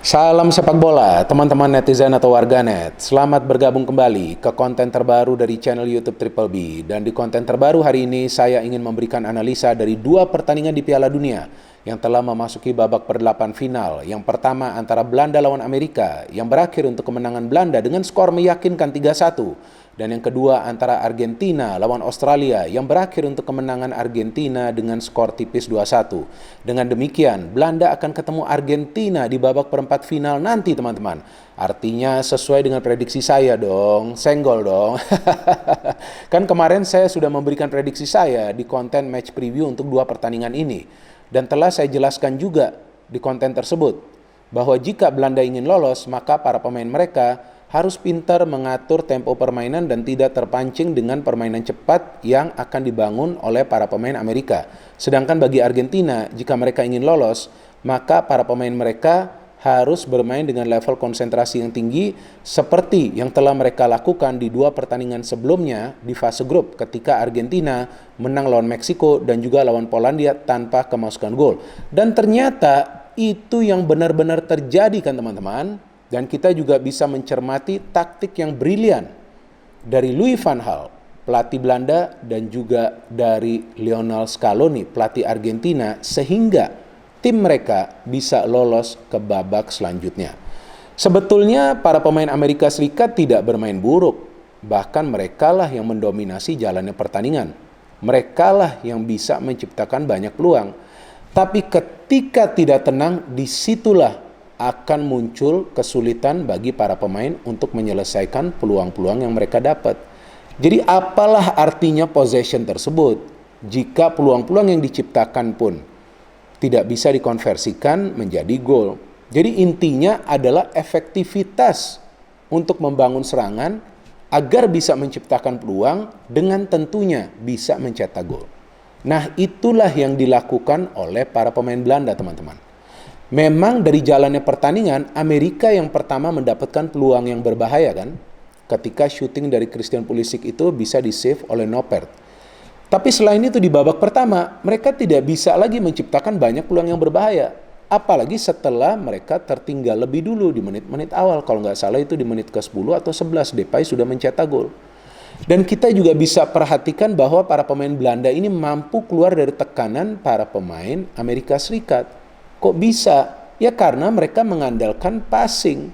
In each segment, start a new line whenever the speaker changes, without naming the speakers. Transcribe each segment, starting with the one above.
Salam sepak bola, teman-teman netizen atau warganet. Selamat bergabung kembali ke konten terbaru dari channel YouTube Triple B. Dan di konten terbaru hari ini, saya ingin memberikan analisa dari dua pertandingan di Piala Dunia yang telah memasuki babak perdelapan final. Yang pertama antara Belanda lawan Amerika, yang berakhir untuk kemenangan Belanda dengan skor meyakinkan 3-1. Dan yang kedua antara Argentina lawan Australia yang berakhir untuk kemenangan Argentina dengan skor tipis 2-1. Dengan demikian, Belanda akan ketemu Argentina di babak perempat final nanti, teman-teman. Artinya sesuai dengan prediksi saya dong, senggol dong. Kan kemarin saya sudah memberikan prediksi saya di konten match preview untuk dua pertandingan ini. Dan telah saya jelaskan juga di konten tersebut bahwa jika Belanda ingin lolos, maka para pemain mereka harus pintar mengatur tempo permainan dan tidak terpancing dengan permainan cepat yang akan dibangun oleh para pemain Amerika. Sedangkan bagi Argentina, jika mereka ingin lolos, maka para pemain mereka harus bermain dengan level konsentrasi yang tinggi seperti yang telah mereka lakukan di dua pertandingan sebelumnya di fase grup ketika Argentina menang lawan Meksiko dan juga lawan Polandia tanpa kemasukan gol. Dan ternyata itu yang benar-benar terjadi kan teman-teman. Dan kita juga bisa mencermati taktik yang brilian dari Louis van Gaal, pelatih Belanda, dan juga dari Lionel Scaloni, pelatih Argentina, sehingga tim mereka bisa lolos ke babak selanjutnya. Sebetulnya para pemain Amerika Serikat tidak bermain buruk, bahkan merekalah yang mendominasi jalannya pertandingan. Merekalah yang bisa menciptakan banyak peluang. Tapi ketika tidak tenang, disitulah akan muncul kesulitan bagi para pemain untuk menyelesaikan peluang-peluang yang mereka dapat. Jadi apalah artinya possession tersebut jika peluang-peluang yang diciptakan pun tidak bisa dikonversikan menjadi gol. Jadi intinya adalah efektivitas untuk membangun serangan agar bisa menciptakan peluang dengan tentunya bisa mencetak gol. Nah, itulah yang dilakukan oleh para pemain Belanda, teman-teman. Memang dari jalannya pertandingan, Amerika yang pertama mendapatkan peluang yang berbahaya kan, ketika syuting dari Christian Pulisic itu bisa di-save oleh Noppert. Tapi selain itu di babak pertama, mereka tidak bisa lagi menciptakan banyak peluang yang berbahaya. Apalagi setelah mereka tertinggal lebih dulu di menit-menit awal. Kalau nggak salah itu di menit ke-10 atau 11, Depay sudah mencetak gol. Dan kita juga bisa perhatikan bahwa para pemain Belanda ini mampu keluar dari tekanan para pemain Amerika Serikat. Kok bisa? Ya karena mereka mengandalkan passing.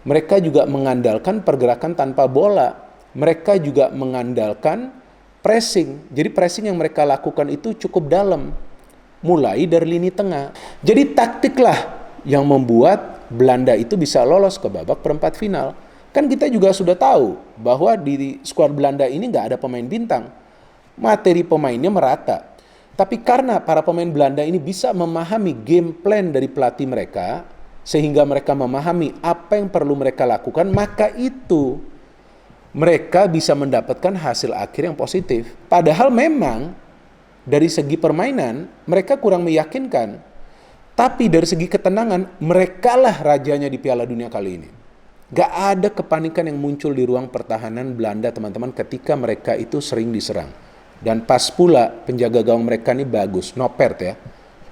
Mereka juga mengandalkan pergerakan tanpa bola. Mereka juga mengandalkan pressing. Jadi pressing yang mereka lakukan itu cukup dalam. Mulai dari lini tengah. Jadi taktiklah yang membuat Belanda itu bisa lolos ke babak perempat final. Kan kita juga sudah tahu bahwa di skuad Belanda ini nggak ada pemain bintang. Materi pemainnya merata. Tapi karena para pemain Belanda ini bisa memahami game plan dari pelatih mereka, sehingga mereka memahami apa yang perlu mereka lakukan, maka itu mereka bisa mendapatkan hasil akhir yang positif. Padahal memang dari segi permainan mereka kurang meyakinkan. Tapi dari segi ketenangan, merekalah rajanya di Piala Dunia kali ini. Gak ada kepanikan yang muncul di ruang pertahanan Belanda, teman-teman, ketika mereka itu sering diserang. Dan pas pula penjaga gawang mereka ini bagus, Noppert ya.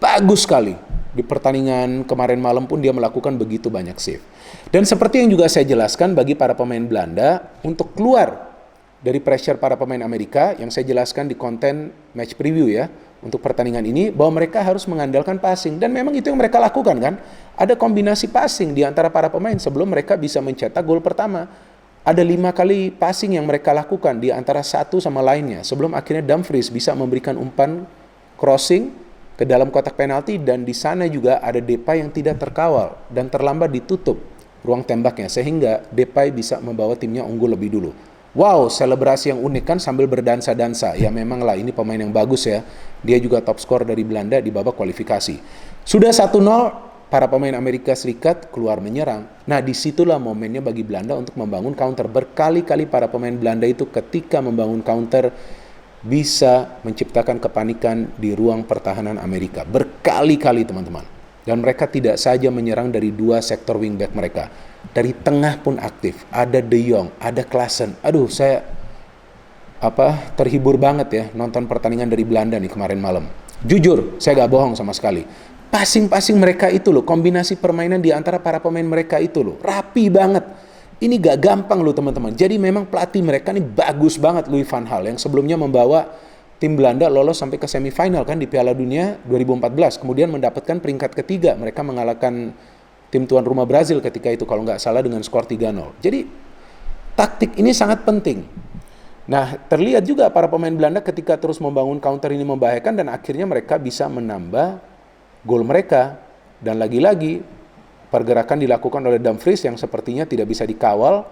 Bagus sekali. Di pertandingan kemarin malam pun dia melakukan begitu banyak save. Dan seperti yang juga saya jelaskan bagi para pemain Belanda untuk keluar dari pressure para pemain Amerika yang saya jelaskan di konten match preview ya. Untuk pertandingan ini bahwa mereka harus mengandalkan passing. Dan memang itu yang mereka lakukan kan. Ada kombinasi passing di antara para pemain sebelum mereka bisa mencetak gol pertama. Ada 5 kali passing yang mereka lakukan di antara satu sama lainnya sebelum akhirnya Dumfries bisa memberikan umpan crossing ke dalam kotak penalti, dan di sana juga ada Depay yang tidak terkawal dan terlambat ditutup ruang tembaknya sehingga Depay bisa membawa timnya unggul lebih dulu. Wow, selebrasi yang unik kan sambil berdansa-dansa. Ya memang lah ini pemain yang bagus ya. Dia juga top skor dari Belanda di babak kualifikasi. Sudah 1-0. Para pemain Amerika Serikat keluar menyerang. Nah, disitulah momennya bagi Belanda untuk membangun counter. Berkali-kali para pemain Belanda itu ketika membangun counter bisa menciptakan kepanikan di ruang pertahanan Amerika. Berkali-kali, teman-teman. Dan mereka tidak saja menyerang dari dua sektor wingback mereka. Dari tengah pun aktif. Ada De Jong, ada Klaassen. Aduh, saya terhibur banget ya nonton pertandingan dari Belanda nih kemarin malam. Jujur, saya gak bohong sama sekali. Passing-passing mereka itu loh, kombinasi permainan di antara para pemain mereka itu loh, rapi banget. Ini gak gampang loh teman-teman. Jadi memang pelatih mereka ini bagus banget, Louis van Gaal, yang sebelumnya membawa tim Belanda lolos sampai ke semifinal kan di Piala Dunia 2014. Kemudian mendapatkan peringkat ketiga. Mereka mengalahkan tim tuan rumah Brazil ketika itu kalau nggak salah dengan skor 3-0. Jadi taktik ini sangat penting. Nah, terlihat juga para pemain Belanda ketika terus membangun counter ini membahayakan dan akhirnya mereka bisa menambah gol mereka. Dan lagi-lagi pergerakan dilakukan oleh Dumfries yang sepertinya tidak bisa dikawal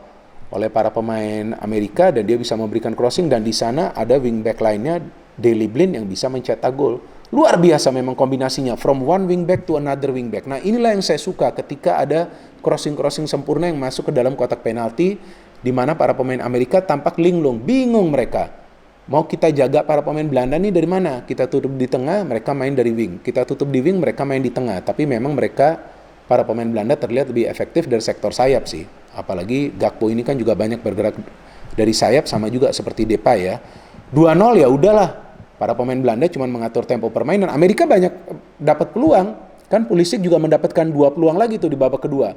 oleh para pemain Amerika dan dia bisa memberikan crossing dan di sana ada wingback lainnya Daley Blind yang bisa mencetak gol. Luar biasa memang kombinasinya from one wingback to another wingback. Nah, inilah yang saya suka ketika ada crossing-crossing sempurna yang masuk ke dalam kotak penalti di mana para pemain Amerika tampak linglung, bingung mereka. Mau kita jaga para pemain Belanda nih dari mana? Kita tutup di tengah, mereka main dari wing. Kita tutup di wing, mereka main di tengah. Tapi memang mereka para pemain Belanda terlihat lebih efektif dari sektor sayap sih. Apalagi Gakpo ini kan juga banyak bergerak dari sayap sama juga seperti Depay ya. 2-0 ya udahlah. Para pemain Belanda cuma mengatur tempo permainan. Amerika banyak dapat peluang. Kan Pulisic juga mendapatkan 2 peluang lagi tuh di babak kedua.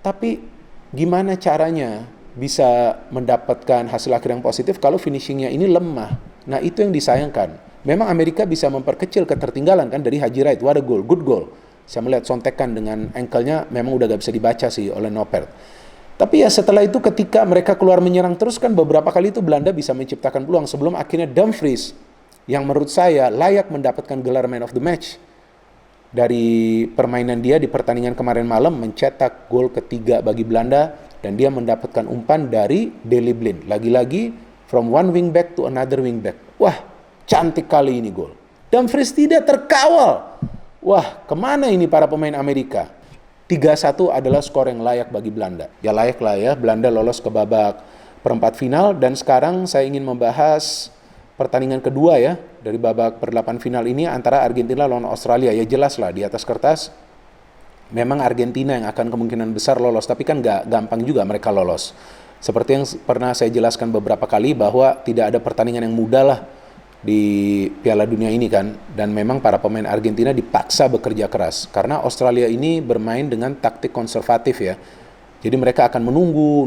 Tapi gimana caranya bisa mendapatkan hasil akhir yang positif kalau finishingnya ini lemah. Nah itu yang disayangkan. Memang Amerika bisa memperkecil ketertinggalan kan dari Haji Wright. What a goal, good goal. Saya melihat sontekan dengan ankle-nya memang udah gak bisa dibaca sih oleh Noppert. Tapi ya setelah itu ketika mereka keluar menyerang terus kan beberapa kali itu Belanda bisa menciptakan peluang sebelum akhirnya Dumfries yang menurut saya layak mendapatkan gelar man of the match dari permainan dia di pertandingan kemarin malam mencetak gol ketiga bagi Belanda dan dia mendapatkan umpan dari Daley Blind. Lagi-lagi from one wingback to another wingback. Wah, cantik kali ini gol. Dumfries tidak terkawal. Wah, kemana ini para pemain Amerika? 3-1 adalah skor yang layak bagi Belanda. Ya layak lah ya, Belanda lolos ke babak perempat final. Dan sekarang saya ingin membahas pertandingan kedua ya, dari babak per-8 final ini antara Argentina lawan Australia. Ya jelas lah, di atas kertas memang Argentina yang akan kemungkinan besar lolos. Tapi kan gak gampang juga mereka lolos. Seperti yang pernah saya jelaskan beberapa kali bahwa tidak ada pertandingan yang mudah lah di Piala Dunia ini kan, dan memang para pemain Argentina dipaksa bekerja keras karena Australia ini bermain dengan taktik konservatif ya. Jadi mereka akan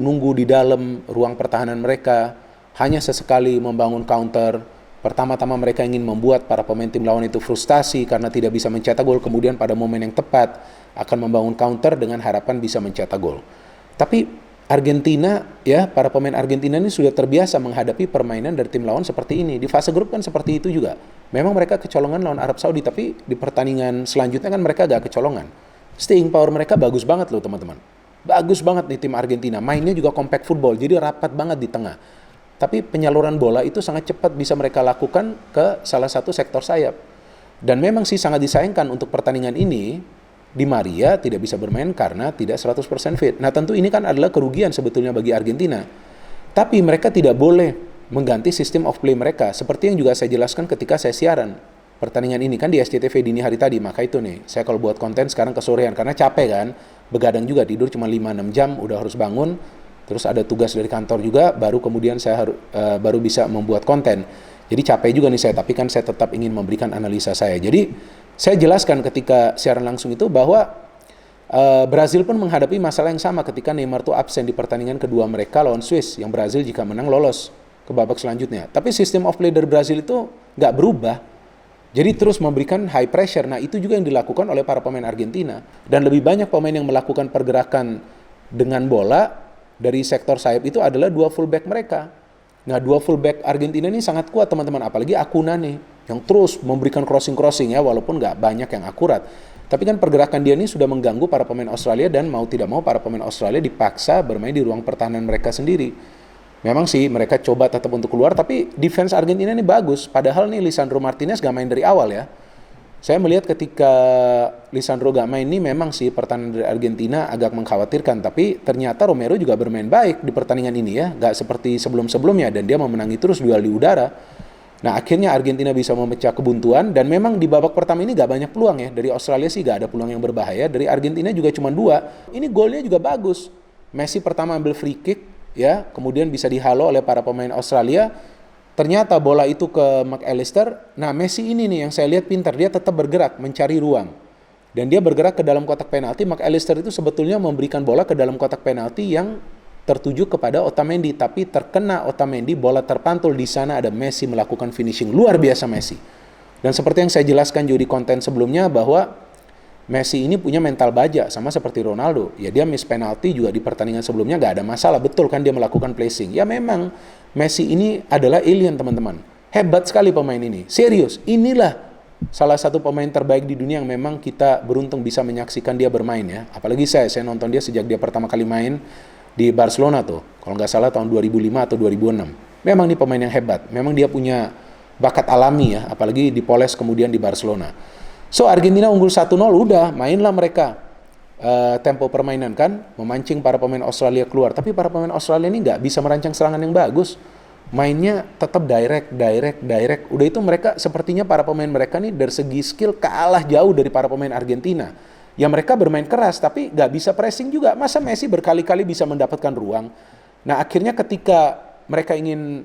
nunggu di dalam ruang pertahanan mereka, hanya sesekali membangun counter. Pertama-tama mereka ingin membuat para pemain tim lawan itu frustasi karena tidak bisa mencetak gol, kemudian pada momen yang tepat akan membangun counter dengan harapan bisa mencetak gol. Tapi Argentina ya, para pemain Argentina ini sudah terbiasa menghadapi permainan dari tim lawan seperti ini. Di fase grup kan seperti itu juga. Memang mereka kecolongan lawan Arab Saudi, tapi di pertandingan selanjutnya kan mereka agak kecolongan. Staying power mereka bagus banget loh teman-teman. Bagus banget nih tim Argentina. Mainnya juga compact football, jadi rapat banget di tengah. Tapi penyaluran bola itu sangat cepat bisa mereka lakukan ke salah satu sektor sayap. Dan memang sih sangat disayangkan untuk pertandingan ini, Di Maria tidak bisa bermain karena tidak 100% fit. Nah tentu ini kan adalah kerugian sebetulnya bagi Argentina. Tapi mereka tidak boleh mengganti sistem of play mereka. Seperti yang juga saya jelaskan ketika saya siaran pertandingan ini kan di SCTV dini hari tadi. Maka itu nih, saya kalau buat konten sekarang kesorean karena capek kan. Begadang juga, tidur cuma 5-6 jam, udah harus bangun. Terus ada tugas dari kantor juga, baru kemudian saya baru bisa membuat konten. Jadi capek juga nih saya, tapi kan saya tetap ingin memberikan analisa saya. Jadi saya jelaskan ketika siaran langsung itu bahwa Brazil pun menghadapi masalah yang sama ketika Neymar tuh absen di pertandingan kedua mereka lawan Swiss, yang Brazil jika menang lolos ke babak selanjutnya. Tapi sistem of play dari Brazil itu nggak berubah. Jadi terus memberikan high pressure. Nah itu juga yang dilakukan oleh para pemain Argentina. Dan lebih banyak pemain yang melakukan pergerakan dengan bola dari sektor sayap itu adalah dua fullback mereka. Nah dua fullback Argentina ini sangat kuat teman-teman. Apalagi Acuna nih, yang terus memberikan crossing-crossing ya, walaupun nggak banyak yang akurat. Tapi kan pergerakan dia ini sudah mengganggu para pemain Australia dan mau tidak mau para pemain Australia dipaksa bermain di ruang pertahanan mereka sendiri. Memang sih mereka coba tetap untuk keluar, tapi defense Argentina ini bagus. Padahal nih Lisandro Martinez gak main dari awal ya. Saya melihat ketika Lisandro gak main ini memang sih pertahanan dari Argentina agak mengkhawatirkan. Tapi ternyata Romero juga bermain baik di pertandingan ini ya. Gak seperti sebelum-sebelumnya dan dia memenangi terus duel di udara. Nah akhirnya Argentina bisa memecah kebuntuan dan memang di babak pertama ini gak banyak peluang ya. Dari Australia sih gak ada peluang yang berbahaya. Dari Argentina juga cuma 2. Ini golnya juga bagus. Messi pertama ambil free kick ya, kemudian bisa dihalo oleh para pemain Australia. Ternyata bola itu ke McAllister. Nah Messi ini nih yang saya lihat pintar, dia tetap bergerak mencari ruang. dan dia bergerak ke dalam kotak penalti. McAllister itu sebetulnya memberikan bola ke dalam kotak penalti yang tertuju kepada Otamendi, tapi terkena Otamendi, bola terpantul. Di sana ada Messi melakukan finishing luar biasa Messi. Dan seperti yang saya jelaskan juga di konten sebelumnya, bahwa Messi ini punya mental baja sama seperti Ronaldo. Ya, dia miss penalti juga di pertandingan sebelumnya gak ada masalah, betul kan dia melakukan placing. Ya memang Messi ini adalah alien teman-teman. Hebat sekali pemain ini. Serius, inilah salah satu pemain terbaik di dunia yang memang kita beruntung bisa menyaksikan dia bermain ya. Apalagi saya nonton dia sejak dia pertama kali main di Barcelona tuh. Kalau nggak salah tahun 2005 atau 2006. Memang nih pemain yang hebat. Memang dia punya bakat alami ya. Apalagi dipoles kemudian di Barcelona. So Argentina unggul 1-0, udah mainlah mereka. Tempo permainan kan. Memancing para pemain Australia keluar. Tapi para pemain Australia ini nggak bisa merancang serangan yang bagus. Mainnya tetap direct. Udah itu mereka sepertinya para pemain mereka nih dari segi skill kalah jauh dari para pemain Argentina. Ya mereka bermain keras tapi nggak bisa pressing juga. Masa Messi berkali-kali bisa mendapatkan ruang. Nah akhirnya ketika mereka ingin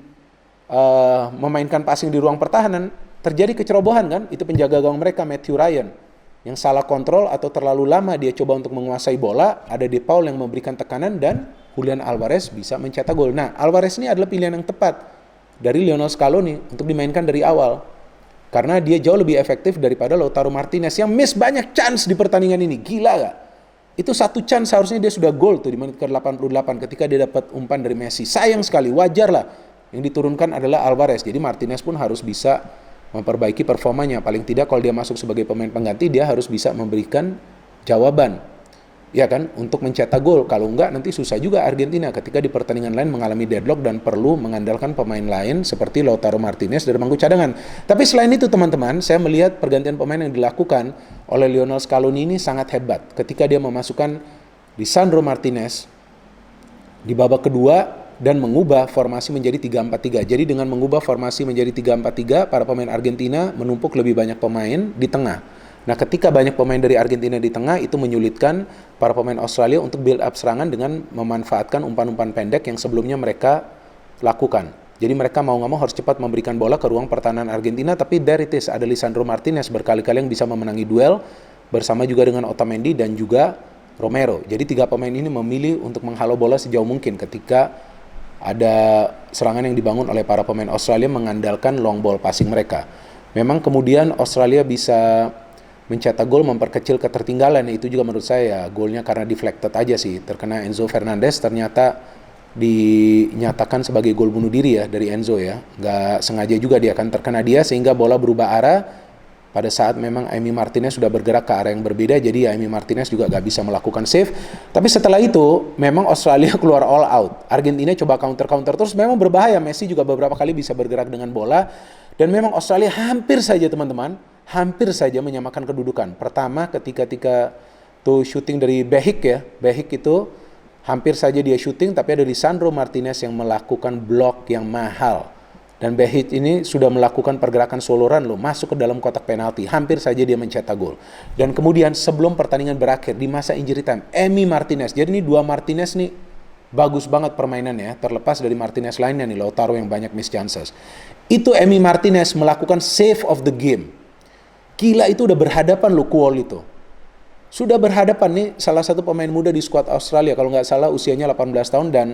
memainkan passing di ruang pertahanan, terjadi kecerobohan kan. Itu penjaga gawang mereka Matthew Ryan yang salah kontrol atau terlalu lama dia coba untuk menguasai bola. Ada De Paul yang memberikan tekanan dan Julian Alvarez bisa mencetak gol. Nah, Alvarez ini adalah pilihan yang tepat dari Lionel Scaloni untuk dimainkan dari awal. Karena dia jauh lebih efektif daripada Lautaro Martinez yang miss banyak chance di pertandingan ini. Gila gak? Itu satu chance seharusnya dia sudah gol tuh di menit ke-88 ketika dia dapat umpan dari Messi. Sayang sekali, wajar lah. Yang diturunkan adalah Alvarez. Jadi Martinez pun harus bisa memperbaiki performanya. Paling tidak kalau dia masuk sebagai pemain pengganti, dia harus bisa memberikan jawaban. Ya kan, untuk mencetak gol. Kalau enggak nanti susah juga Argentina ketika di pertandingan lain mengalami deadlock dan perlu mengandalkan pemain lain seperti Lautaro Martinez dari bangku cadangan. Tapi selain itu teman-teman, saya melihat pergantian pemain yang dilakukan oleh Lionel Scaloni ini sangat hebat. Ketika dia memasukkan Lisandro Martinez di babak kedua dan mengubah formasi menjadi 3-4-3. Jadi dengan mengubah formasi menjadi 3-4-3, para pemain Argentina menumpuk lebih banyak pemain di tengah. Nah, ketika banyak pemain dari Argentina di tengah, itu menyulitkan para pemain Australia untuk build up serangan dengan memanfaatkan umpan-umpan pendek yang sebelumnya mereka lakukan. Jadi mereka mau nggak mau harus cepat memberikan bola ke ruang pertahanan Argentina, tapi there it is, ada Lisandro Martinez berkali-kali yang bisa memenangi duel bersama juga dengan Otamendi dan juga Romero. Jadi tiga pemain ini memilih untuk menghalau bola sejauh mungkin ketika ada serangan yang dibangun oleh para pemain Australia mengandalkan long ball passing mereka. Memang kemudian Australia bisa mencetak gol, memperkecil ketertinggalan. Itu juga menurut saya golnya karena deflected aja sih, terkena Enzo Fernandez. Ternyata dinyatakan sebagai gol bunuh diri ya dari Enzo ya, nggak sengaja juga dia kan terkena dia sehingga bola berubah arah pada saat memang Emi Martinez sudah bergerak ke arah yang berbeda. Jadi ya Emi Martinez juga nggak bisa melakukan save. Tapi setelah itu memang Australia keluar all out. Argentina coba counter terus, memang berbahaya. Messi juga beberapa kali bisa bergerak dengan bola dan memang Australia hampir saja teman-teman, hampir saja menyamakan kedudukan. Pertama ketika tuh shooting dari Behik ya. Behik itu hampir saja dia shooting, tapi ada Lisandro Martinez yang melakukan blok yang mahal. Dan Behik ini sudah melakukan pergerakan soloran loh, masuk ke dalam kotak penalti. Hampir saja dia mencetak gol. Dan kemudian sebelum pertandingan berakhir, di masa injury time, Emi Martinez. Jadi ini dua Martinez nih, bagus banget permainannya. Terlepas dari Martinez lainnya nih, Lautaro yang banyak miss chances. Itu Emi Martinez melakukan save of the game. Gila, itu udah berhadapan loh Kuol itu. Sudah berhadapan nih salah satu pemain muda di skuad Australia. Kalau nggak salah usianya 18 tahun dan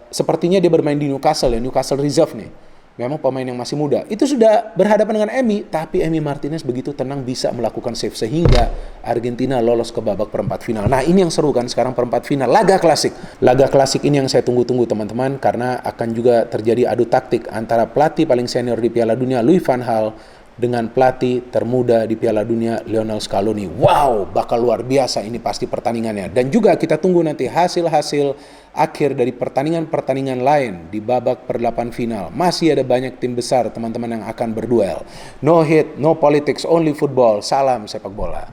sepertinya dia bermain di Newcastle ya. Newcastle Reserve nih. Memang pemain yang masih muda. Itu sudah berhadapan dengan Emi. Tapi Emi Martinez begitu tenang bisa melakukan save. Sehingga Argentina lolos ke babak perempat final. Nah ini yang seru kan sekarang perempat final. Laga klasik. Laga klasik ini yang saya tunggu-tunggu teman-teman. Karena akan juga terjadi adu taktik antara pelatih paling senior di Piala Dunia Louis van Gaal dengan pelatih termuda di Piala Dunia Lionel Scaloni. Wow, bakal luar biasa ini pasti pertandingannya. Dan juga kita tunggu nanti hasil-hasil akhir dari pertandingan-pertandingan lain di babak per-8 final. Masih ada banyak tim besar teman-teman yang akan berduel. No hit, no politics, only football. Salam sepak bola.